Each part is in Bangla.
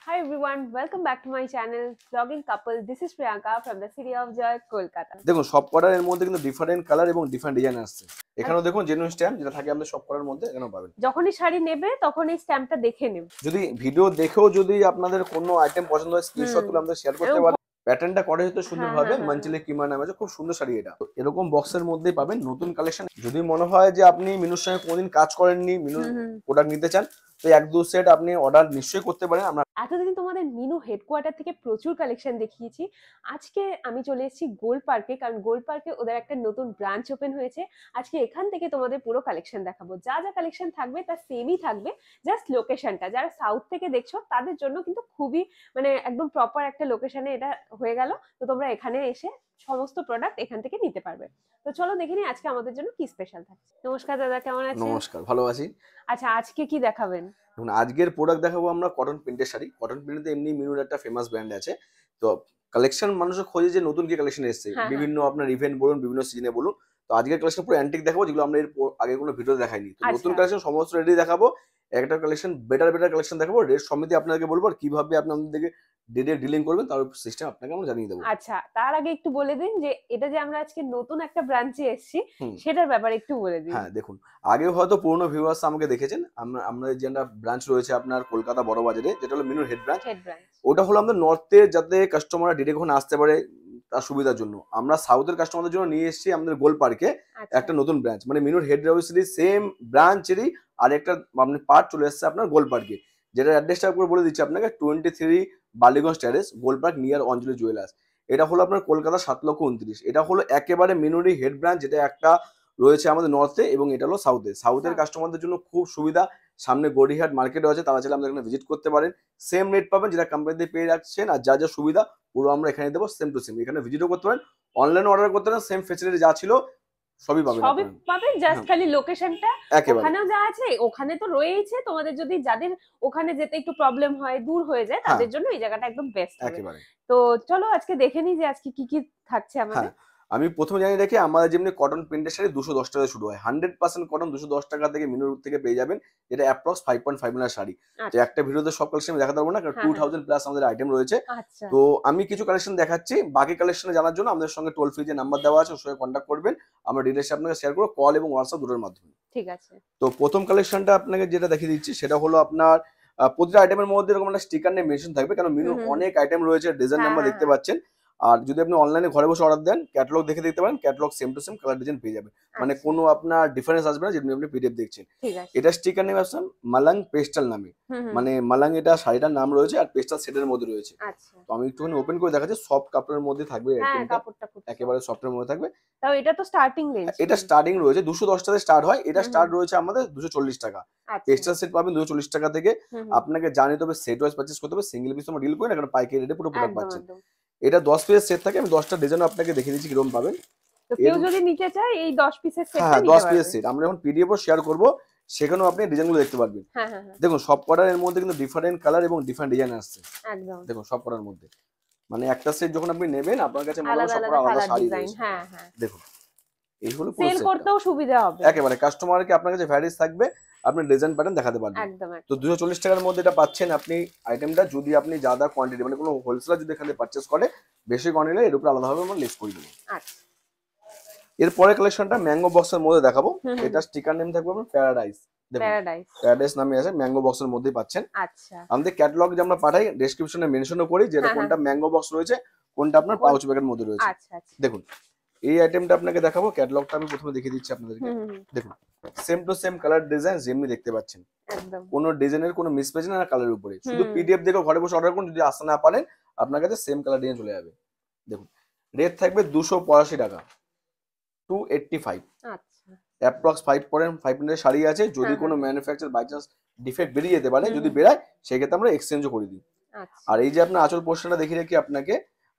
Hi everyone, welcome back to my channel Vlogging Couple. This is Priyanka from the city of Joy, Kolkata. দেখুন সব কটার মধ্যে কিন্তু ডিফারেন্ট কালার এবং ডিফারেন্ট ডিজাইন আসছে। এখানেও দেখুন জেনুইন স্ট্যাম্প যেটা থাকে আমাদের সব কটার মধ্যে এখানেও পাবেন। যখনই শাড়ি নেবে তখন এই স্ট্যাম্পটা দেখে নেবে। যদি ভিডিও দেখেও যদি আপনাদের কোনো আইটেম পছন্দ হয় স্ক্রিনশট তুলে আমাদের শেয়ার করতে পারেন। প্যাটার্নটা করা হয়তো সুন্দরভাবে মঞ্চলে কিমার নামে আছে, খুব সুন্দর শাড়ি এটা। এরকম বক্সের মধ্যেই পাবেন নতুন কালেকশন। যদি মনে হয় যে আপনি মিনুর সঙ্গে কোনোদিন কাজ করেননি, মিনুর প্রোডাক্ট নিতে চান, তো এক দু সেট আপনি অর্ডার নিশ্চয়ই করতে পারেন। আমরা এতদিন তোমাদের মিনু হেডকোয়ার্টার থেকে প্রচুর কালেকশন দেখিয়েছি। আজকে আমি চলে এসেছি গোল্ড পার্কে, কারণ গোল্ড পার্কে ওদের একটা নতুন ব্রাঞ্চ ওপেন হয়েছে। আজকে এখান থেকে তোমাদের পুরো কালেকশন দেখাবো। যা যা কালেকশন থাকবে তা সেমই থাকবে, জাস্ট লোকেশনটা যারা সাউথ থেকে দেখছো তাদের জন্য কিন্তু খুবই একদম প্রপার একটা লোকেশনে এটা হয়ে গেল। তো তোমরা এখানে এসে সমস্ত প্রোডাক্ট এখান থেকে নিতে পারবে। তো চলো দেখে নিই আজকে আমাদের জন্য কি স্পেশাল থাকছে। নমস্কার দাদা, কেমন আছেন? নমস্কার, ভালো আছি। আচ্ছা, আজকে কি দেখাবেন? এখন আজকের প্রোডাক্ট দেখাবো আমরা কটন প্রিন্টের শাড়ি। কটন প্রিন্টে এমনি মিনুর একটা ফেমাস ব্র্যান্ড আছে, তো কালেকশন মানুষ খোঁজে যে নতুন কি কালেকশন এসেছে বিভিন্ন আপনার ইভেন্ট বলুন, বিভিন্ন সিজনে বলুন। তো আজকের কালেকশন পুরো অ্যান্টিক দেখাবো, যেগুলো আমরা এর আগে কোনো ভিডিও দেখাইনি। তো নতুন কালেকশন সমস্ত রেডি দেখাবো। একটা কালেকশন বেটার কালেকশন দেখাবো, রেট সমিতি আপনাকে বলবো, আর কিভাবে আপনি আমাদেরকে ডিলিং করবেন তার সিস্টেম আপনাকে আমরা জানিয়ে দেবো। আচ্ছা, তার আগে একটু বলে দিন যে এটা যে আমরা আজকে নতুন একটা ব্রাঞ্চে এসেছি সেটার ব্যাপারে একটু বলে দিন। হ্যাঁ দেখুন, আগেও হয়তো পুরনো ভিউয়ার্স আমাকে দেখেছেন। আমরা যে একটা ব্রাঞ্চ রয়েছে আপনার কলকাতা বড় বাজারে, যেটা হলো মিনুর হেড ব্রাঞ্চ। ওটা হলো আমাদের নর্থে, যাতে কাস্টমাররা ডিরেক্ট ওখানে আসতে পারে তার সুবিধার জন্য। আমরা সাউথের কাস্টমারদের জন্য নিয়ে এসেছি আমাদের গোল্ড পার্কে একটা নতুন ব্রাঞ্চ, মানে মিনুর হেড অফিসেরই সেম ব্রাঞ্চেরই আর একটা আপনি পার্ট চলে এসেছে আপনার গোল্ড পার্কে, যেটা অ্যাড্রেসটা করে বলে দিচ্ছি আপনাকে। 23 Ballygunge Terrace, Gold Park, near Anjali Jewellers. এটা হলো আপনার কলকাতা 7,29,000। এটা হলো একেবারে মিনুরই হেড ব্রাঞ্চ, যেটা একটা রয়েছে আমাদের নর্থে এবং এটা হলো সাউথে। সাউথের কাস্টমারদের জন্য খুব সুবিধা, সামনে গড়িহাট মার্কেটও আছে, তারা চাইলে আমাদের এখানে ভিজিট করতে পারেন। সেম রেট পাবেন যেটা কোম্পানিতে পেয়ে রাখছেন, আর যা যা সুবিধা পুরো আমরা এখানে দেবো সেম টু সেম। এখানে ভিজিটও করতে পারেন, অনলাইনে অর্ডার করতে পারেন, সেম ফেসিলিটি যা ছিল সবই পাবেন। জাস্ট খালি লোকেশনটা ওখানেও যা আছে ওখানে তো রয়েছে। তোমাদের যদি যাদের ওখানে যেতে একটু প্রবলেম হয়, দূর হয়ে যায়, তাদের জন্য এই জায়গাটা একদম বেস্ট হবে। তো চলো আজকে দেখে নিই যে আজকে কি কি থাকছে আমাদের। আমি প্রথমে জানিয়ে রাখি, আমাদের যেমনি কটন প্রিন্টের শাড়ি 210 টাকা শুরু হয়। 100% কটন 210 টাকা থেকে মিনুর থেকে পেয়ে যাবেন, যেটা অ্যাপ্রক্স 5.5 শাড়ি। তো একটা ভিডিওতে সব কালেকশন দেখাতে পারবো না, কারণ 2000 প্লাস আমাদের আইটেম রয়েছে। তো আমি কিছু কালেকশন দেখাচ্ছি, বাকি কালেকশন জানার জন্য আমাদের সঙ্গে টোল ফ্রি যে নাম্বার দেওয়া আছে ওর সঙ্গে কন্ট্যাক্ট করবেন। আমরা ডিটেইলস আপনাকে শেয়ার করব কল এবং হোয়াটসঅ্যাপ দুটোর মাধ্যমে। ঠিক আছে। তো প্রথম কালেকশনটা আপনাকে যেটা দেখিয়ে দিচ্ছি সেটা হলো আপনার প্রতিটা আইটেমের মধ্যে এরকম একটা স্টিকার নেম মেনশন থাকবে, কারণ মিনুর অনেক আইটেম রয়েছে, ডিজাইন নাম্বার দেখতে পাচ্ছেন। আর যদি আপনি অনলাইনে ঘরে বসে অর্ডার দেন, ক্যাটালগ দেখে দেখতে পারেন, catalogue same to same colour design পেয়ে যাবেন। মানে কোনো আপনার ডিফারেন্স আসবে না, যেটা আপনি পিডিএফ দেখছেন। এটা স্টিকার নেম আছে মালাং পেস্টাল নামে, মানে মালাং এটা শাড়িটার নাম রয়েছে, আর পেস্টাল সেটের মধ্যে রয়েছে। তো আমি একটুখানি ওপেন করে দেখাচ্ছি, সফট কাপড়ের মধ্যে থাকবে, একেবারে সফটের মধ্যে থাকবে। তাও এটা তো স্টার্টিং রেঞ্জ, এটা স্টার্টিং রয়েছে 210 টাকা স্টার্ট হয়। এটা স্টার্ট রয়েছে আমাদের 240 টাকা। পেস্টাল সেট পাবেন 240 টাকা থেকে। আপনাকে জানিয়ে তবে সেট ওয়াইজ পারচেজ করতে হবে, সিঙ্গেল পিস আমরা ডিল করি না, কারণ পাইকারি রেটে পুরো প্রোডাক্ট পাচ্ছেন। এটা 10 পিসের সেট থাকে, আমি 10টা ডিজাইন আপনাকে দেখিয়ে দিচ্ছি কিরকম পাবেন। তো কেউ যদি নিতে চায় এই 10 পিসের সেটটা নিতে পারবে। 10 পিসের সেট আমরা এখন পিডিএফ ও শেয়ার করব, সেখানেও আপনি ডিজাইনগুলো দেখতে পারবেন। দেখুন সব কটার মধ্যে কিন্তু ডিফারেন্ট কালার এবং ডিফারেন্ট ডিজাইন আসছে। একদম দেখুন সব কটার মধ্যে, মানে একটা সেট যখন আপনি নেবেন আপনার কাছে মনে হবে সব কটা আলাদা শাড়ি রয়েছে। দেখুন এই হলো পুরো সেট, সেল করতেও সুবিধা হবে, একেবারে কাস্টমারকে আপনার কাছে ভ্যারাইটিস থাকবে, আপনি ডিজাইন প্যাটার্ন দেখাতে পারবেন। তো 240 টাকার মধ্যে এটা পাচ্ছেন আপনি আইটেমটা। যদি আপনি জাদা কোয়ান্টিটি মানে কোনো হোলসেলার যদি এখানে পারচেজ করে, বেশি কোয়ান্টিটি এর উপর আলাদাভাবে আমরা লেস করে দেবো। আচ্ছা, এরপরে কালেকশনটা ম্যাঙ্গো বক্সের মধ্যে দেখাবো। এটা স্টিকার নেম থাকবে আপনার প্যারাডাইস। প্যারাডাইস নামে আছে, ম্যাঙ্গো বক্সের মধ্যেই পাচ্ছেন। আচ্ছা, আমাদের ক্যাটালগ যে আমরা পাঠাই ডেসক্রিপশনে মেনশনও করি যে এটা কোনটা ম্যাঙ্গো বক্স রয়েছে, কোনটা আপনার পাউচ ব্যাগের মধ্যে রয়েছে। দেখুন এই আইটেমটা আপনাকে দেখাবো, ক্যাটালগটা আমি প্রথমে দেখিয়ে দিচ্ছি আপনাদেরকে। দেখুন same to same colour design যেমনি দেখতে পাচ্ছেন, কোনো ডিজাইনের কোনো মিসম্যাচ না কালারের উপরে। শুধু পিডিএফ দেখে ঘরে বসে অর্ডার করুন, যদি আসতে না পারেন আপনার কাছে সেম কালার ডিজাইন চলে যাবে। দেখুন রেট থাকবে 285 টাকা, 285। আচ্ছা, অ্যাপ্রক্স 5.5 শাড়ি আছে। যদি কোনো ম্যানুফ্যাকচার বাই চান্স ডিফেক্ট বেরিয়ে যেতে পারে, যদি বেরায় সেক্ষেত্রে আমরা এক্সচেঞ্জও করে দিই। আর এই যে আপনার আঁচল পোর্শনটা দেখিয়ে রাখি আপনাকে,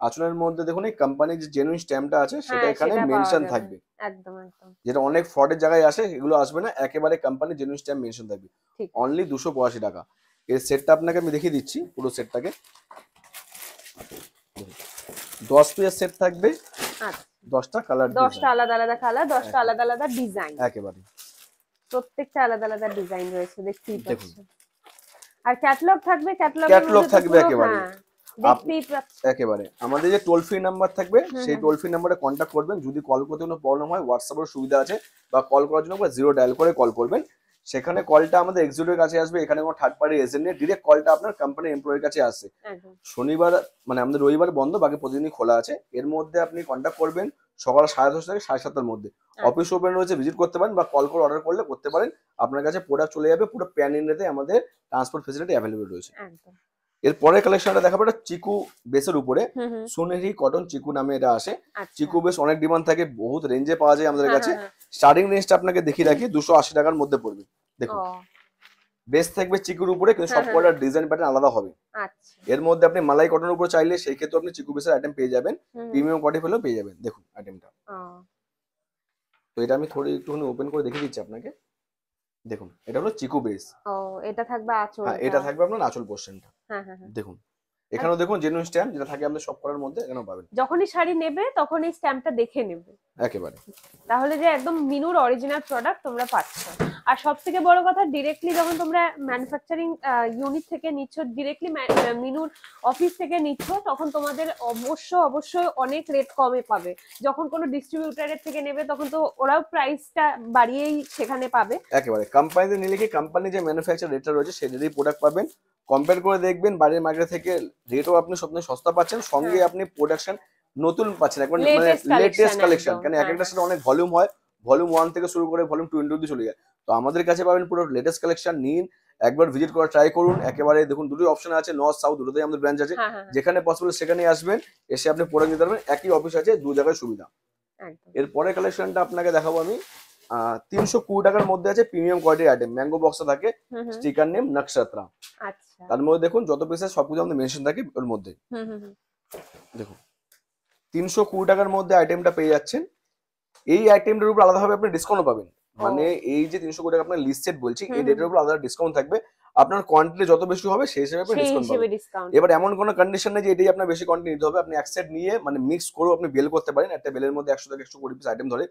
আঁচলের মধ্যে দেখুন এই কোম্পানির যে জেনুইন স্ট্যাম্পটা আছে সেটা এখানে মেনশন থাকবে। একদম একদম, যেটা অনেক ফ্রডের জায়গায় আসে এগুলো আসবে না, একেবারে কোম্পানির জেনুইন স্ট্যাম্প মেনশন থাকবে। অনলি 285 টাকা। এর সেটটা আপনাকে আমি দেখিয়ে দিচ্ছি পুরো সেটটাকে। 10 পিসের সেট থাকবে, 10টা কালার, 10টা আলাদা আলাদা কালার, 10টা আলাদা আলাদা ডিজাইন, একেবারে প্রত্যেকটা আলাদা আলাদা ডিজাইন রয়েছে, দেখতেই পাচ্ছেন। আর ক্যাটালগ থাকবে, ক্যাটালগ থাকবে একেবারে দেখতেই পাচ্ছেন একেবারে। আমাদের যে টোল ফ্রি নাম্বার থাকবে সেই টোল ফ্রি নাম্বারে কন্ট্যাক্ট করবেন। যদি কল করতে কোনো প্রবলেম হয় হোয়াটসঅ্যাপের সুবিধা আছে, বা কল করার জন্য 0 ডায়াল করে কল করবেন। সেখানে কলটা আমাদের এক্সিকিউটিভের কাছে আসবে, এখানে কোনো থার্ড পার্টি এজেন্ট নেই, ডিরেক্ট কলটা আপনার কোম্পানির এমপ্লয়ির কাছে আসে। শনিবার মানে আমাদের রবিবার বন্ধ, বাকি প্রতিদিনই খোলা আছে। এর মধ্যে আপনি কন্ট্যাক্ট করবেন সকাল 10:30 থেকে 7:30-এর মধ্যে। অফিস ওপেন রয়েছে, ভিজিট করতে পারেন বা কল করে অর্ডার করলে করতে পারেন। আপনার কাছে প্রোডাক্ট চলে যাবে, পুরো প্যান ইন্ডিয়াতে আমাদের ট্রান্সপোর্ট ফেসিলিটি অ্যাভেলেবল রয়েছে। এর পরের কালেকশনটা দেখাবো, এটা চিকু বেসের উপরে সোনেরি কটন চিকু নামে এটা আসে। চিকু বেস অনেক ডিমান্ড থাকে, বহুত রেঞ্জে পাওয়া যায় আমাদের কাছে। স্টার্টিং রেঞ্জটা আপনাকে দেখিয়ে রাখি, 280 টাকার মধ্যে পড়বে। দেখুন বেস থাকবে চিকুর উপরে, কিন্তু সব কটার ডিজাইন প্যাটার্ন আলাদা হবে। এর মধ্যে আপনি মালাই কটনের উপর চাইলে সেই ক্ষেত্রে আপনি চিকু বেসের আইটেম পেয়ে যাবেন, প্রিমিয়াম কোয়ালিটি হলেও পেয়ে যাবেন। দেখুন আইটেমটা, তো এটা আমি থোড়ি একটুখানি ওপেন করে দেখিয়ে দিচ্ছি আপনাকে। দেখুন এটা হলো চিকু বেস। এটা থাকবে আঁচল। হ্যাঁ, এটা থাকবে আপনার আঁচল পোরশনটা। দেখুন এখানেও দেখুন জেনুইন স্ট্যাম্প যেটা থাকে আমাদের সব করার মধ্যে, এখানেও পাবেন। যখনই শাড়ি নেবে তখন এই স্ট্যাম্পটা দেখে নেবে একেবারে, তাহলে যে একদম মিনুর অরিজিনাল প্রোডাক্ট তোমরা পাচ্ছ। আর সবথেকে বড় কথা, ডিরেক্টলি যখন তোমরা ম্যানুফ্যাকচারিং ইউনিট থেকে নিচ্ছ, ডিরেক্টলি মিনুর অফিস থেকে নিচ্ছ, তখন তোমাদের অবশ্যই অনেক রেট কমে পাবে। যখন কোনো ডিস্ট্রিবিউটরের থেকে নেবে তখন তো ওরাও প্রাইসটা বাড়িয়েই সেখানে পাবে। একেবারে কোম্পানিতে নিলে কি কোম্পানি যে ম্যানুফ্যাকচার রেটটা রয়েছে সেই রেটেই প্রোডাক্ট পাবেন। কম্পেয়ার করে দেখবেন বাইরের মার্কেট থেকে রেটও আপনি সবচেয়ে সস্তা পাচ্ছেন, সঙ্গে আপনি প্রোডাকশন নতুন পাচ্ছেন, একবার মানে লেটেস্ট কালেকশন। কারণ এক একটা সাথে অনেক ভলিউম হয়, ভলিউম 1 থেকে শুরু করে ভলিউম 20 অবধি চলে যায়। তো আমাদের কাছে পাবেন পুরো লেটেস্ট কালেকশন। নিন একবার ভিজিট করা ট্রাই করুন। একেবারে দেখুন দুটোই অপশন আছে, নর্থ সাউথ দুটোতেই আমাদের ব্রাঞ্চ আছে। যেখানে পসিবল সেখানেই আসবেন, এসে আপনি প্রোডাক্ট নিতে পারবেন। একই অফিস আছে, দু জায়গায় সুবিধা। এরপরে কালেকশনটা আপনাকে দেখাবো আমি, 320 টাকার মধ্যে আছে, প্রিমিয়াম কোয়ালিটির আইটেম। ম্যাঙ্গো বক্সে থাকে, স্টিকার নেম নকশাত্রা। আচ্ছা, তার মধ্যে দেখুন যত পিসেস সবকিছু আমাদের মেনশন থাকে ওর মধ্যে। দেখুন 320 টাকার মধ্যে আইটেমটা পেয়ে যাচ্ছেন। এই আইটেমটার উপর আলাদাভাবে আপনি ডিসকাউন্ট পাবেন। মানে এই যে 320 টাকা আপনার লিস্টেড বলছি, এই রেটের উপর আলাদা ডিসকাউন্ট থাকবে। আপনার কোয়ান্টিটি যত বেশি হবে সেই হিসেবে আপনি ডিসকাউন্ট পাবেন। এবার এমন কোনো কন্ডিশন নেই যে এটাই আপনার বেশি কোয়ান্টিটি নিতে হবে। আপনি এক সেট নিয়ে মানে মিক্স করে আপনি বেল করতে পারেন। একটা বেলের মধ্যে 100 থেকে 120 পিস আইটেম ধরে।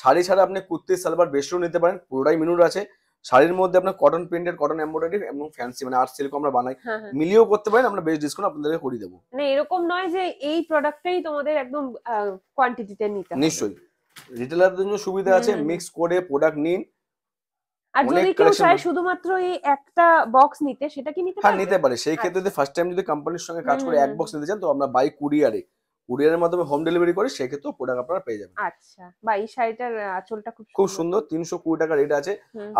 শাড়ি ছাড়া আপনি কুর্তি সালোয়ার বেশিও নিতে পারেন, পুরোটাই মিনুর আছে। শাড়ির মধ্যে আপনার কটন প্রিন্টেড, কটন এমব্রয়ডারি এবং ফ্যান্সি মানে আর্ট সিল্ক আমরা বানাই, মিলিয়েও করতে পারেন। আমরা বেশ ডিসকাউন্ট আপনাদেরকে করে দেবো। মানে এরকম নয় যে এই প্রোডাক্টটাই তোমাদের একদম কোয়ান্টিটিতে নিতে হবে। নিশ্চয়ই রিটেলারদের জন্য সুবিধা আছে, মিক্স করে প্রোডাক্ট নিন। আর যদি কেউ চায় শুধুমাত্র এই একটা বক্স নিতে, সেটা কি নিতে পারে? হ্যাঁ, নিতে পারে। সেই ক্ষেত্রে যদি ফার্স্ট টাইম যদি কোম্পানির সঙ্গে কাজ করে এক বক্স নিতে চান, তো আমরা বাই কুরিয়ারের মাধ্যমে হোম ডেলিভারি করি, সেই ক্ষেত্রে প্রোডাক্ট আপনারা পেয়ে যাবেন। আচ্ছা, বা এই শাড়িটার আঁচলটা খুব সুন্দর। 320 টাকা রেট আছে।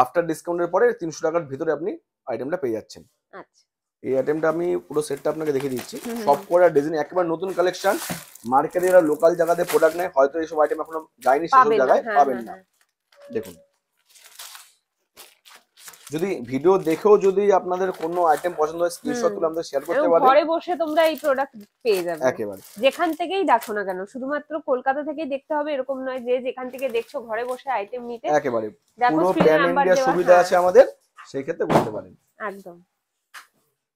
আফটার ডিসকাউন্টের পরে 300 টাকার ভিতরে আপনি আইটেমটা পেয়ে যাচ্ছেন। আচ্ছা, এই আইটেমটা আমি পুরো সেটটা আপনাকে দেখিয়ে দিচ্ছি। সব করা ডিজাইন একেবারে নতুন কালেকশন। মার্কেটের আর লোকাল জায়গাতে প্রোডাক্ট নেই, হয়তো এইসব আইটেম এখনো যায়নি, সেসব জায়গায় পাবেন না। দেখুন, যদি ভিডিও দেখেও যদি আপনাদের কোনো আইটেম পছন্দ হয়, স্ক্রিনশট তুলে আমাদের শেয়ার করতে পারেন। ঘরে বসে তোমরা এই প্রোডাক্ট পেয়ে যাবে একেবারে যেখান থেকেই দেখো না কেন। শুধুমাত্র কলকাতা থেকেই দেখতে হবে এরকম নয়, যে যেখান থেকে দেখছো ঘরে বসে আইটেম নিতে একেবারে পুরো প্যান ইন্ডিয়া সুবিধা আছে আমাদের, সেই ক্ষেত্রে করতে পারেন একদম।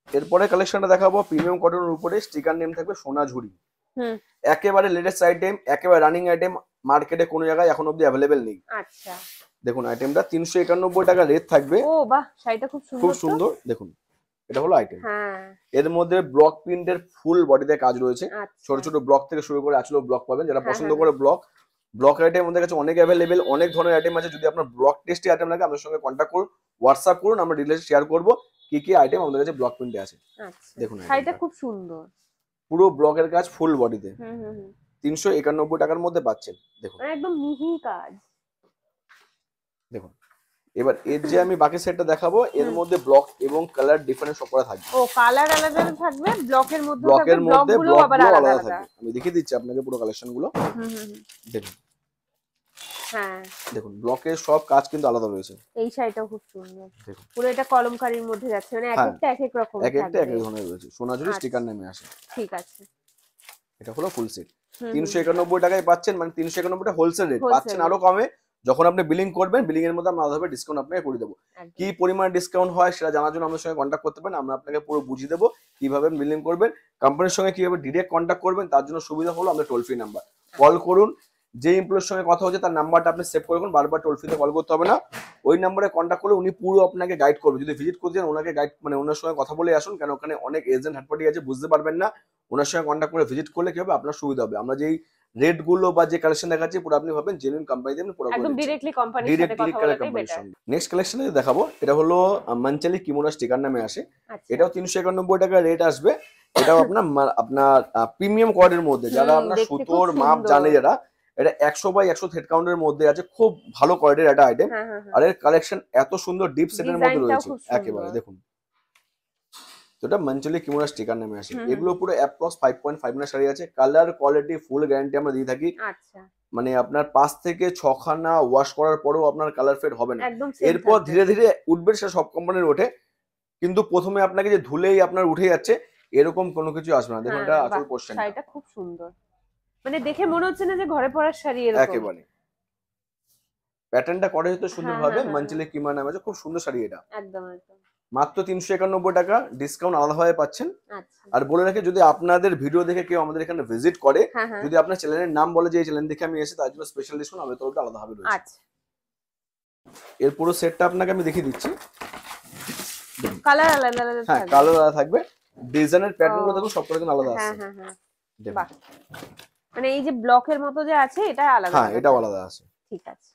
এরপরে কালেকশনটা দেখাবো, প্রিমিয়াম কটনের উপরে স্টিকার নেম থাকবে সোনাঝুরি। একেবারে লেটেস্ট আইটেম, একেবারে রানিং আইটেম, মার্কেটে কোনো জায়গায় এখন অবধি অ্যাভেলেবেল নেই। আচ্ছা, দেখুন আইটেমটা 391 টাকা রেট থাকবে। ও বাহ, শাড়িটা খুব সুন্দর, খুব সুন্দর। দেখুন এটা হলো আইটেম। এর মধ্যে ব্লক প্রিন্টের ফুল বডিতে কাজ রয়েছে। ছোট ছোট ব্লক থেকে শুরু করে আঁচলেও ব্লক পাবেন। যারা পছন্দ করে ব্লক আইটেম আমাদের কাছে অনেক অ্যাভেলেবেল, অনেক ধরনের আইটেম আছে। যদি আপনার ব্লক টেস্টি আইটেম লাগে আমাদের সঙ্গে কন্ট্যাক্ট করুন, হোয়াটসঅ্যাপ করুন, আমরা ডিটেইলস শেয়ার করব কি কি আইটেম আমাদের কাছে ব্লক প্রিন্টে আছে। দেখুন শাড়িটা খুব সুন্দর, পুরো ব্লকের কাজ ফুল বডিতে। 391 টাকার মধ্যে পাচ্ছেন। দেখুন একদম মিহি কাজ। দেখুন এবার এর যে আমি বাকি সেটটা দেখাবো, এর মধ্যে ব্লক এবং কালার ডিফারেন্স সব করা থাকবে। ও, কালার আলাদা থাকবে, ব্লকের মধ্যে থাকবে, ব্লকগুলো আবার আলাদা থাকবে। আমি দেখিয়ে দিচ্ছি আপনাকে পুরো কালেকশন গুলো। দেখুন, হ্যাঁ দেখুন ব্লকের সব কাজ কিন্তু আলাদা রয়েছে। এই শাড়িটাও খুব সুন্দর, পুরো এটা কলমকারীর মধ্যে যাচ্ছে, মানে এক এক রকম থাকবে, এক এক ধরনের রয়েছে। সোনাঝুরি স্টিকার নেমে আসে। ঠিক আছে, এটা হলো ফুল সেট। 391 টাকায় পাচ্ছেন, মানে 391 টা হোলসেল রেট পাচ্ছেন। আরো কমে যখন আপনি বিলিং করবেন, বিলিং এর মধ্যে আমরা আলাদাভাবে ডিসকাউন্ট আপনাকে করে দেবো। কি পরিমাণ ডিসকাউন্ট হয় সেটা জানার জন্য আমাদের সঙ্গে কন্ট্যাক্ট করতে পারেন। আমরা আপনাকে পুরো বুঝিয়ে দেবো কিভাবে বিলিং করবেন। কোম্পানির সঙ্গে কিভাবে ডিরেক্ট কন্ট্যাক্ট করবেন, তার জন্য সুবিধা হলো আমাদের টোল ফ্রি নাম্বার। কল করুন, যে এমপ্লয়ের সঙ্গে কথা হচ্ছে তার নাম্বারটা আপনি সেভ করে রাখুন, বারবার টোল ফ্রিতে কল করতে হবে না। ওই নাম্বারে কন্ট্যাক্ট করলে উনি পুরো আপনাকে গাইড করবে। যদি ভিজিট করতে চান ওনাকে গাইড মানে ওনার সঙ্গে কথা বলে আসুন, কারণ ওখানে অনেক এজেন্ট হাট পার্টি আছে, বুঝতে পারবেন না। ওনার সঙ্গে কন্ট্যাক্ট করে ভিজিট করলে কি হবে, আপনার সুবিধা হবে। আমরা যেই রেট গুলো বা যে কালেকশন দেখাচ্ছি পুরো আপনি ভাবেন জেনুইন কোম্পানি দিয়ে পুরো একদম ডিরেক্টলি কোম্পানির সাথে কথা বলাটাই বেটার। নেক্সট কালেকশনে দেখাবো, এটা হলো মানচালি কিমোনো স্টিকার নামে আসে। এটাও 391 টাকা রেট আসবে। এটাও আপনার প্রিমিয়াম কোয়ালিটির মধ্যে, যারা আপনার সুতোর মাপ জানে যারা, এটা 100/100 থ্রেড কাউন্টের মধ্যে আছে, খুব ভালো কোয়ালিটির একটা আইটেম। আর এর কালেকশন এত সুন্দর ডিপ সেটের মধ্যে রয়েছে একেবারে দেখুন। তো এটা মানচালি কিমোনো স্টিকার নামে আসে। এগুলো পুরো অ্যাপ্রক্স 5.5 না শাড়ি আছে। কালার কোয়ালিটি ফুল গ্যারান্টি আমরা দিয়ে থাকি। আচ্ছা, মানে আপনার 5 থেকে 6 খানা ওয়াশ করার পরেও আপনার কালার ফেড হবে না। এরপর ধীরে ধীরে উঠবে, সেটা সব কোম্পানির ওঠে, কিন্তু প্রথমে আপনাকে যে ধুলেই আপনার উঠে যাচ্ছে এরকম কোনো কিছু আসবে না। দেখুন এটা আঁচল পোরশন, শাড়িটা খুব সুন্দর, মানে দেখে মনে হচ্ছে না যে ঘরে পরার শাড়ি এরকম। একেবারে প্যাটার্নটা করে হয়তো সুন্দরভাবে মানচালি কিমোনো নামে আছে, খুব সুন্দর শাড়ি এটা। একদম একদম মাত্র 391 টাকা, ডিসকাউন্ট আলাদাভাবে পাচ্ছেন। আর বলে রাখি, যদি আপনাদের ভিডিও দেখে কেউ আমাদের এখানে ভিজিট করে, যদি আপনার চ্যানেলের নাম বলে যে এই চ্যানেল দেখে আমি এসে, তার জন্য স্পেশাল ডিসকাউন্ট আমাদের তরফে আলাদাভাবে রয়েছে। আচ্ছা, এর পুরো সেটটা আপনাকে আমি দেখিয়ে দিচ্ছি। কালার আলাদা আলাদা থাকবে। হ্যাঁ, কালার আলাদা থাকবে, ডিজাইনের প্যাটার্ন গুলো দেখুন সবকটা কিন্তু আলাদা আছে। হ্যাঁ, বাহ, মানে এই যে ব্লকের মতো যে আছে এটা আলাদা। হ্যাঁ, এটাও আলাদা আছে। ঠিক আছে,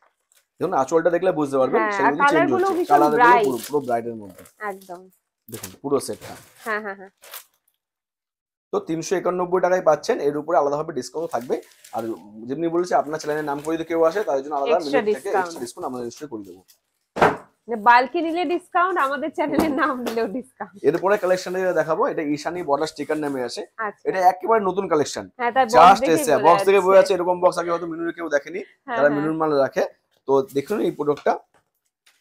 দেখুন আঁচলটা দেখলে বুঝতে পারবেন, সেগুলো চেঞ্জ হচ্ছে, কালারগুলো পুরো ব্রাইটের মধ্যে একদম। দেখুন পুরো সেটটা। হ্যাঁ। তো 391 টাকায় পাচ্ছেন, এর উপরে আলাদাভাবে ডিসকাউন্ট থাকবে। আর যেমনি বলেছি, আপনার চ্যানেলের নাম করে যদি কেউ আসে তাদের জন্য আলাদা এক্সট্রা ডিসকাউন্ট আমরা রেজিস্টার করে দেবো। বাল্কি নিলে ডিসকাউন্ট, আমাদের চ্যানেলের নাম দিলেও ডিসকাউন্ট। এরপরে কালেকশনে যেটা দেখাবো, এটা ঈশানী বর্ডার স্টিকার নামে আসে। এটা একেবারে নতুন কালেকশন, জাস্ট এসে বক্স থেকে বয়ে আছে। এরকম বক্স আগে হয়তো মিনুর কেউ দেখেনি, যারা মিনুর মাল রাখে। তো দেখুন এই প্রোডাক্টটা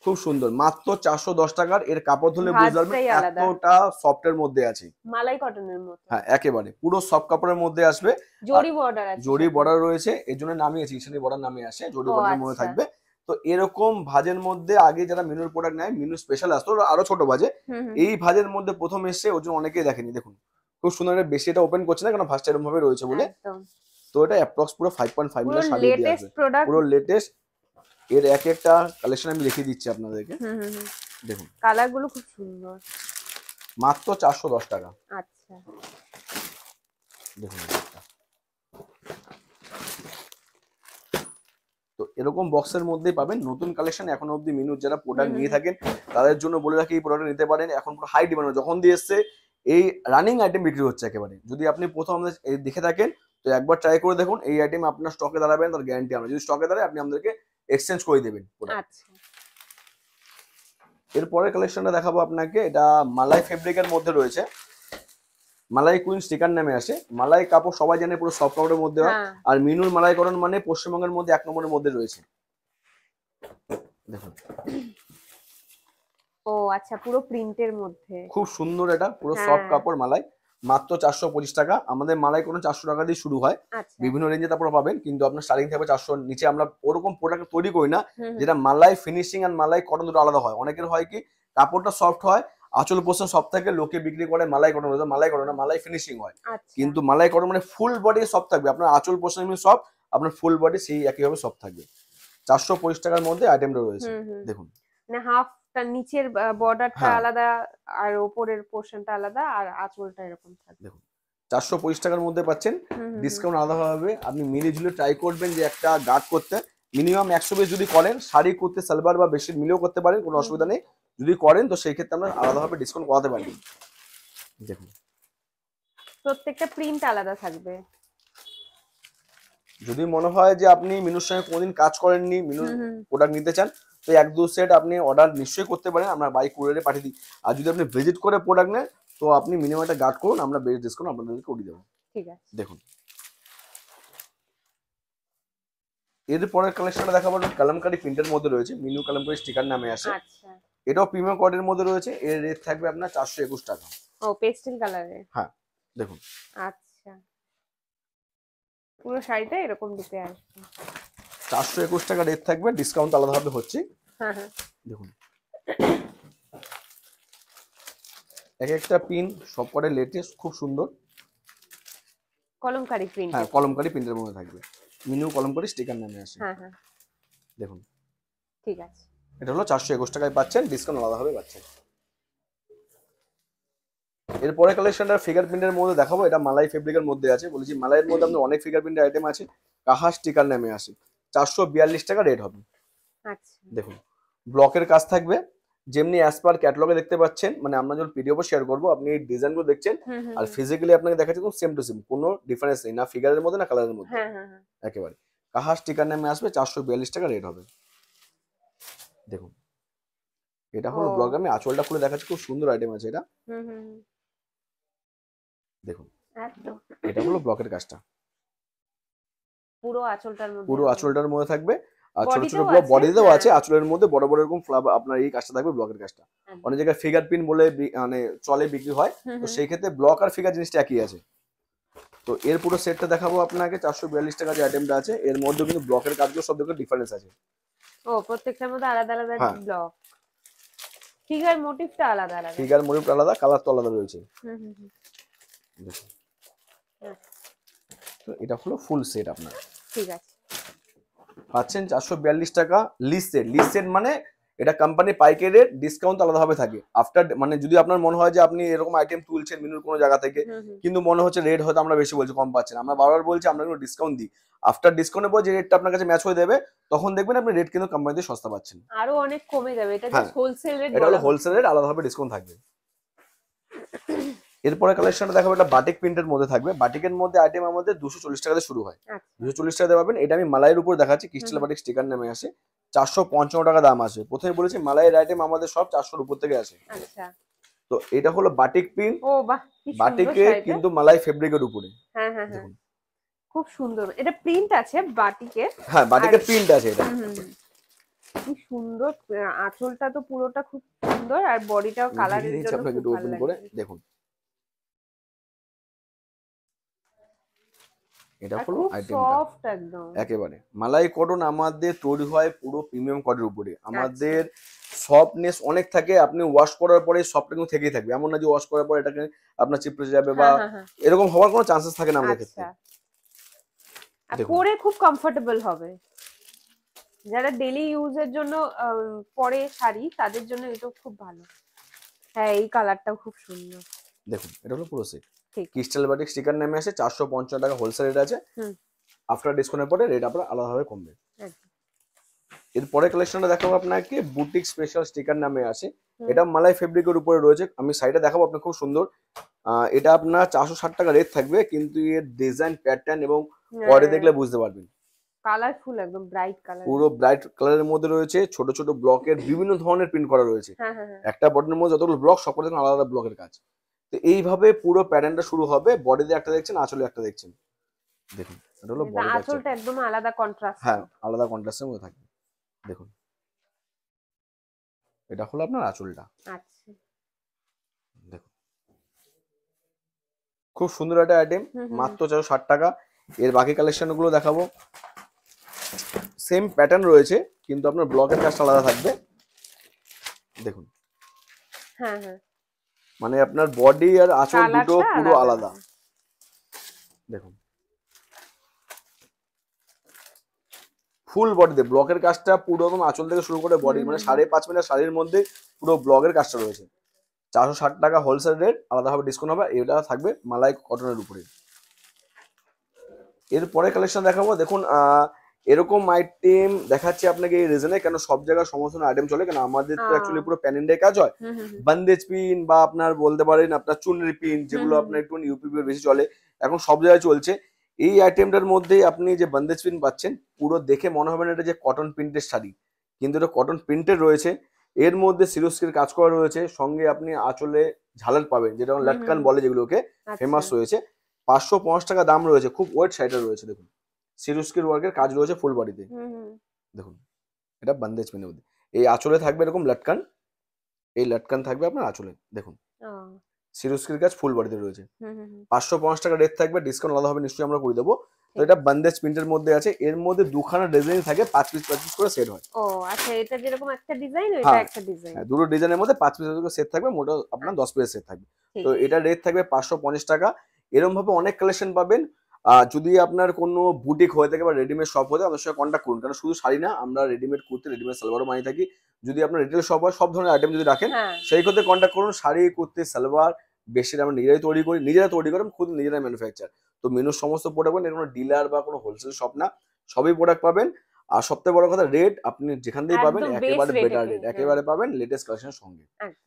খুব সুন্দর, মাত্র 410 টাকার। এর কাপড় ধুলে বুঝতে পারবেন এতটা সফটের মধ্যে আছে, মালাই কটনের মতো। হ্যাঁ, একেবারে পুরো সফট কাপড়ের মধ্যে আসবে। জরি বর্ডার আছে, জরি বর্ডার রয়েছে, এর জন্য নামিয়েছি ঈশানী বর্ডার নামে আসে, জরি বর্ডারের মধ্যে থাকবে। তো এরকম ভাজের মধ্যে আগে যারা মিনুর প্রোডাক্ট নেয়, মিনু স্পেশাল আসতো আরো ছোট ভাজে, এই ভাজের মধ্যে প্রথম এসে, ওর জন্য অনেকেই দেখেনি। দেখুন খুব সুন্দর, বেশি এটা ওপেন করছে না কারণ ভাজটা এরকম ভাবে রয়েছে বলে। তো এটা অ্যাপ্রক্স পুরো 5.5 না শাড়ি দিয়ে আছে, পুরো লেটেস্ট। এর এক একটা কালেকশন আমি দেখিয়ে দিচ্ছি আপনাদেরকে। দেখুন কালার গুলো খুব সুন্দর, মাত্র 410 টাকা। আচ্ছা, দেখুন তো এরকম বক্সের মধ্যেই পাবেন নতুন কালেকশন। এখন অবধি মিনুর যারা প্রোডাক্ট নিয়ে থাকেন তাদের জন্য বলে রাখি, এই প্রোডাক্ট নিতে পারেন। এখন পুরো হাই ডিমান্ড, যখন দিয়ে এসছে এই রানিং আইটেম বিক্রি হচ্ছে একেবারে। যদি আপনি প্রথম আমাদের দেখে থাকেন তো একবার ট্রাই করে দেখুন, এই আইটেম আপনার স্টকে দাঁড়াবেন তার গ্যারান্টি আমরা। যদি স্টকে দাঁড়ায় আপনি আমাদেরকে এক্সচেঞ্জ করে দেবেন। আচ্ছা, এরপরের কালেকশনটা দেখাবো আপনাকে, এটা মালাই ফেব্রিকের মধ্যে রয়েছে। মালাই কুইন স্টিকার নামে আসে। মালাই কাপড় সবাই জানে পুরো সফট কাপড়ের মধ্যে হয়, আর মিনুর মালাই করণ মানে পশ্চিমবঙ্গের মধ্যে 1 নম্বরের মধ্যে রয়েছে। দেখুন ও আচ্ছা, পুরো প্রিন্টের মধ্যে খুব সুন্দর, এটা পুরো সফট কাপড় মালাই। মাত্র 425 টাকা। আমাদের মালাই কোনো 400 টাকা দিয়ে শুরু হয়, বিভিন্ন রেঞ্জে তারপর পাবেন, কিন্তু আপনার স্টার্টিং থাকবে 400 নিচে। আমরা ওরকম প্রোডাক্ট তৈরি করি না যেটা মালাই ফিনিশিং আর মালাই কটন দুটো আলাদা হয়। অনেকের হয় কি কাপড়টা সফট হয়, আঁচল পোর্শন সব থেকে, লোকে বিক্রি করে মালাই কটন। মালাই কটন না, মালাই ফিনিশিং হয়। কিন্তু মালাই কটন মানে ফুল বডি সফট থাকবে, আপনার আঁচল পোর্শন এমনি সফট, আপনার ফুল বডি সেই একইভাবে সফট থাকবে। 425 টাকার মধ্যে আইটেমটা রয়েছে। দেখুন মানে হাফটা নিচের বর্ডারটা আলাদা আর উপরের পোরশনটা আলাদা, আর আঁচলটা এরকম থাকবে। দেখুন 425 টাকার মধ্যে পাচ্ছেন, ডিসকাউন্ট আলাদা হবে। আপনি মিলি ঝুলে ট্রাই করবেন যে একটা গার্ড করতে, মিনিমাম 100 পিস যদি করেন, শাড়ি করতে সালোয়ার বা বেশি মিলেও করতে পারেন, কোনো অসুবিধা নেই। যদি করেন তো সেই ক্ষেত্রে আমরা আলাদাভাবে ডিসকাউন্ট করাতে পারি। দেখুন প্রত্যেকটা প্রিন্ট আলাদা থাকবে। যদি মনে হয় যে আপনি মিনুর সঙ্গে কোনোদিন কাজ করেননি, মিনুর প্রোডাক্ট নিতে চান, তো 1-2 সেট আপনি অর্ডার নিশ্চয়ই করতে পারেন, আমরা বাই কুরিয়ারে পাঠিয়ে দিই। আর যদি আপনি ভিজিট করে প্রোডাক্ট নেন তো আপনি মিনিমাম একটা গার্ড করুন, আমরা বেস্ট ডিসকাউন্ট আপনাদেরকে করে দেবো। ঠিক আছে, দেখুন এরপরের কালেকশনটা দেখাবো, কালামকারী প্রিন্টের মধ্যে রয়েছে, মিনু কালামকারী স্টিকার নামে আসে। আচ্ছা, এটাও প্রিমিয়াম কোয়ালিটির মধ্যে রয়েছে। এর রেট থাকবে আপনার 421 টাকা। ও পেস্টেল কালারে, হ্যাঁ দেখুন। আচ্ছা, পুরো শাড়িটা এরকম দিতে আসবে। 421 টাকা রেট থাকবে, ডিসকাউন্ট আলাদাভাবে হচ্ছে। দেখুন এক একটা পিন সবকটা লেটেস্ট, খুব সুন্দর কলমকারী প্রিন্ট। হ্যাঁ, কলমকারী প্রিন্টের মধ্যে থাকবে। মিনু কলম করে স্টিকার নামে আসে। হ্যাঁ হ্যাঁ দেখুন ঠিক আছে, এটা হলো 421 টাকায় পাচ্ছেন, ডিসকাউন্ট আলাদা হবে পাচ্ছেন। এরপরে কালেকশনটা ফিঙ্গারপ্রিন্টের মধ্যে দেখাবো, এটা মালাই ফেব্রিকের মধ্যে আছে। বলেছি মালাইয়ের মধ্যে আপনার অনেক ফিঙ্গারপ্রিন্টের আইটেম আছে। কাহা স্টিকার নামে আসে, 442 টাকা রেট হবে। আচ্ছা দেখুন ব্লকের কাজ থাকবে, যেমনি অ্যাজ পার ক্যাটালগে দেখতে পাচ্ছেন, মানে আমরা যখন পিডিএফ শেয়ার করবো আপনি এই ডিজাইনগুলো দেখছেন, আর ফিজিক্যালি আপনাকে দেখাচ্ছি সেম টু সেম, কোনো ডিফারেন্স নেই, না ফিগারের মধ্যে না কালারের মধ্যে, একেবারে। কাহা স্টিকার নামে আসবে, 442 টাকা রেট হবে। দেখুন এটা হলো ব্লক, আমি আঁচলটা খুলে দেখাচ্ছি, খুব সুন্দর আইটেম আছে এটা। দেখুন একদম এটা হলো ব্লকের কাজটা, পুরো আঁচলটার মধ্যে থাকবে, আর ছোট ছোট ব্লক বডিতেও আছে, আঁচলের মধ্যে বড় বড় এরকম ফ্লাওয়ার আপনার এই কাজটা থাকবে, ব্লকের কাজটা। অনেক জায়গায় ফিগার প্রিন্ট বলে মানে চলে বিক্রি হয়, তো সেই ক্ষেত্রে ব্লক আর ফিগার জিনিসটা একই আছে। তো এর পুরো সেটটা দেখাবো আপনাকে, 442 টাকা যে আইটেমটা আছে এর মধ্যে কিন্তু ব্লকের কাজগুলো সব দেখে ডিফারেন্স আছে। প্রত্যেকটার মধ্যে আলাদা আলাদা ব্লক, ফিগার মোটিভটা আলাদা, কালার তো আলাদা রয়েছে। তো এটা হলো ফুল সেট আপনার, ঠিক আছে, পাচ্ছেন 442 টাকা। লিস্ট সেট মানে এটা কোম্পানি পাইকারি রেট, ডিসকাউন্ট আলাদাভাবে থাকে আফটার, মানে যদি আপনার মনে হয় যে আপনি এরকম আইটেম তুলছেন মিনুর কোনো জায়গা থেকে, কিন্তু মনে হচ্ছে রেট হয়তো আমরা বেশি বলছি, কম পাচ্ছেন, আমরা বারবার বলছি আমরা কিন্তু ডিসকাউন্ট দিই, আফটার ডিসকাউন্টের পর যে রেটটা আপনার কাছে ম্যাচ হয়ে দেবে, তখন দেখবেন আপনি রেট কিন্তু কোম্পানিতে সস্তা পাচ্ছেন, আরো অনেক কমে যাবে। এটা জাস্ট হোলসেল রেট, এটা হলো হোলসেল রেট, আলাদাভাবে ডিসকাউন্ট থাকবে। এরপরে কালেকশনটা দেখাবো, এটা বাটিক প্রিন্টের মধ্যে থাকবে। বাটিকের মধ্যে আইটেম আমাদের 240 টাকা থেকে শুরু হয়, 240 টাকা পাবেন। এটা আমি মালাইয়ের উপর দেখাচ্ছি, ক্রিস্টাল বাটিক স্টিকার নামে আসে, 455 টাকা দাম আছে। প্রথমে বলেছি মালাইয়ের আইটেম আমাদের সব 400 উপর থেকে আসে। আচ্ছা তো এটা হলো বাটিক প্রিন্ট, ও বাহ, কি সুন্দর বাটিকে কিন্তু মালাই ফেব্রিকের উপরে। হ্যাঁ হ্যাঁ হ্যাঁ খুব সুন্দর, এটা প্রিন্ট আছে বাটিকে, হ্যাঁ বাটিকের প্রিন্ট আছে এটা, কি সুন্দর। আঁচলটা তো পুরোটা খুব সুন্দর, আর বডিটাও কালারের জন্য খুব ভালো লাগে। দেখুন এটা হলো সফট একদম, একেবারে মালাই কটন আমাদের তৈরি হয় পুরো প্রিমিয়াম কটনের উপরে। আমাদের সফটনেস অনেক থাকে, আপনি ওয়াশ করার পরে সফট কিন্তু থেকেই থাকবে, এমন না যে ওয়াশ করার পরে এটাকে আপনার চিপড়ে যাবে বা এরকম হওয়ার কোনো চান্সেস থাকে না আমাদের ক্ষেত্রে। আর পরে খুব কমফোর্টেবল হবে, যারা ডেইলি ইউজের জন্য পরে শাড়ি, তাদের জন্য এটা খুব ভালো। হ্যাঁ এই কালারটাও খুব সুন্দর। দেখুন এটা হলো পুরো সেট, ক্রিস্টাল বাটিক স্টিকার নামে আসে, 455 টাকা হোলসেল রেট আছে, আফটার ডিসকাউন্টের পরে রেট আপনার আলাদাভাবে কমবে। এরপরে কালেকশনটা দেখাবো আপনাকে, বুটিক স্পেশাল স্টিকার নামে আসে, এটা মালাই ফেব্রিকের উপরে রয়েছে। আমি সাইডে দেখাবো আপনার, খুব সুন্দর। এটা আপনার 460 টাকা রেট থাকবে, কিন্তু এর ডিজাইন প্যাটার্ন এবং পরে দেখলে বুঝতে পারবেন, কালারফুল একদম ব্রাইট কালার, পুরো ব্রাইট কালারের মধ্যে রয়েছে। ছোট ছোট ব্লকের বিভিন্ন ধরনের প্রিন্ট করা রয়েছে, একটা বডির মধ্যে যতগুলো ব্লক সব করে আলাদা আলাদা ব্লকের কাজ। তো এইভাবে পুরো প্যাটার্নটা শুরু হবে, বডিতে একটা দেখছেন, আঁচলে একটা দেখছেন। দেখুন এটা হলো বডি, আঁচলটা একদম আলাদা কন্ট্রাস্ট, হ্যাঁ আলাদা কন্ট্রাস্টের মধ্যে থাকবে। দেখুন এটা হলো আপনার আঁচলটা। আচ্ছা দেখুন খুব সুন্দর একটা আইটেম, মাত্র 460 টাকা। এর বাকি কালেকশন গুলো দেখাবো, সেম প্যাটার্ন রয়েছে কিন্তু আপনার ব্লকের কাজটা আলাদা থাকবে। দেখুন হ্যাঁ হ্যাঁ মানে আপনার বডি আর আঁচল দুটো পুরো আলাদা। দেখুন ফুল বডিতে ব্লকের কাজটা পুরো একদম আঁচল থেকে শুরু করে বডি, মানে 5.5 মিটার শাড়ির মধ্যে পুরো ব্লকের কাজটা রয়েছে। 460 টাকা হোলসেল রেট, আলাদাভাবে ডিসকাউন্ট হবে। এটা থাকবে মালাই কটনের উপরে। এরপরে কালেকশন দেখাবো, দেখুন এরকম আইটেম দেখাচ্ছি আপনাকে এই রিজনে, কেন সব জায়গায় সমস্ত আইটেম চলে, কেন আমাদের তো অ্যাকচুয়ালি পুরো প্যান ইন্ডিয়া কাজ হয়। বন্দেজ পিন বা আপনার বলতে পারেন আপনার চুনরি পিন, যেগুলো আপনার একটু ইউপি বেশি চলে, এখন সব জায়গায় চলছে। এই আইটেমটার মধ্যে আপনি যে বন্দেজ পিন পাচ্ছেন, পুরো দেখে মনে হবে না এটা যে কটন প্রিন্টের শাড়ি, কিন্তু এটা কটন প্রিন্টের রয়েছে। এর মধ্যে সিরোস্কির কাজ করা রয়েছে, সঙ্গে আপনি আঁচলে ঝালার পাবেন, যেটা লটকান বলে, যেগুলোকে ফেমাস রয়েছে। 550 টাকা দাম রয়েছে, খুব ওয়েট শাড়িটা রয়েছে। দেখুন সিরোস্কির ওয়ার্কের কাজ রয়েছে ফুল বডিতে। দেখুন এটা বন্দেজ পিনের মধ্যে, এই আঁচলে থাকবে এরকম লটকান, এই লটকান থাকবে আপনার আঁচলে। দেখুন সিরোস্কির কাজ ফুল বডিতে রয়েছে, 550 টাকা রেট থাকবে, ডিসকাউন্ট আলাদা হবে নিশ্চয়ই আমরা করে দেবো। তো এটা বন্দেজ প্রিন্টের মধ্যে আছে, এর মধ্যে দুখানা ডিজাইন থাকে, 5 পিস করে সেট হয়। ও আচ্ছা, এটা যেরকম একটা ডিজাইন, এটা একটা ডিজাইন, হ্যাঁ দুটো ডিজাইনের মধ্যে 5 পিস করে সেট থাকবে, মোট আপনার 10 পিস সেট থাকবে। তো এটা রেট থাকবে 550 টাকা। এরকম ভাবে অনেক কালেকশন পাবেন। যদি আপনার কোনো বুটিক হয়ে থাকে বা রেডিমেড শপ হয়ে থাকে আমাদের সঙ্গে কন্ট্যাক্ট করুন, কারণ শুধু শাড়ি না, আমরা রেডিমেড কুর্তি, রেডিমেড সালোয়ারও বানিয়ে থাকি। যদি আপনার রিটেল শপ হয়, সব ধরনের আইটেম যদি রাখেন সেই ক্ষেত্রে কন্ট্যাক্ট করুন। শাড়ি, কুর্তি, সালোয়ার, বেডশিট আমরা নিজেরাই তৈরি করি, নিজেরা তৈরি করেন, খুদ নিজেরাই ম্যানুফ্যাকচার। তো মেনুর সমস্ত প্রোডাক্ট পাবেন, এর কোনো ডিলার বা কোনো হোলসেল শপ না, সবই প্রোডাক্ট পাবেন। আর সবথেকে বড় কথা, রেট আপনি যেখান থেকে পাবেন একেবারে বেটার রেট, একেবারে পাবেন লেটেস্ট কালেকশনের সঙ্গে।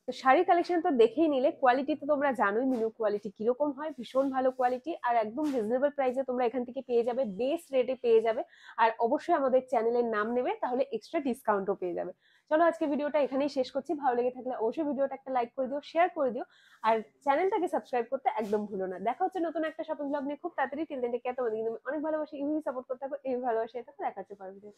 তো শাড়ি কালেকশন তো দেখেই নিলে, কোয়ালিটি তো তোমরা জানোই মিনু কোয়ালিটি কিরকম হয়, ভীষণ ভালো কোয়ালিটি আর একদম রিজনেবল প্রাইসে তোমরা এখান থেকে পেয়ে যাবে, বেস্ট রেটে পেয়ে যাবে। আর অবশ্যই আমাদের চ্যানেলের নাম নেবে, তাহলে এক্সট্রা ডিসকাউন্টও পেয়ে যাবে। চলো আজকে ভিডিওটা এখানেই শেষ করছি। ভালো লেগে থাকলে অবশ্যই ভিডিওটা একটা লাইক করে দিও, শেয়ার করে দিও, আর চ্যানেলটাকে সাবস্ক্রাইব করতে একদম ভুলো না। দেখা হচ্ছে নতুন একটা শপিং ব্লগ নিয়ে খুব তাড়াতাড়ি। টিল দেন টেক কেয়ার, তোমাদের কিন্তু অনেক ভালোবাসি, এইভাবেই সাপোর্ট করতে থাকো, এই ভালোবাসায় থাকো। দেখা হচ্ছে পরের ভিডিও।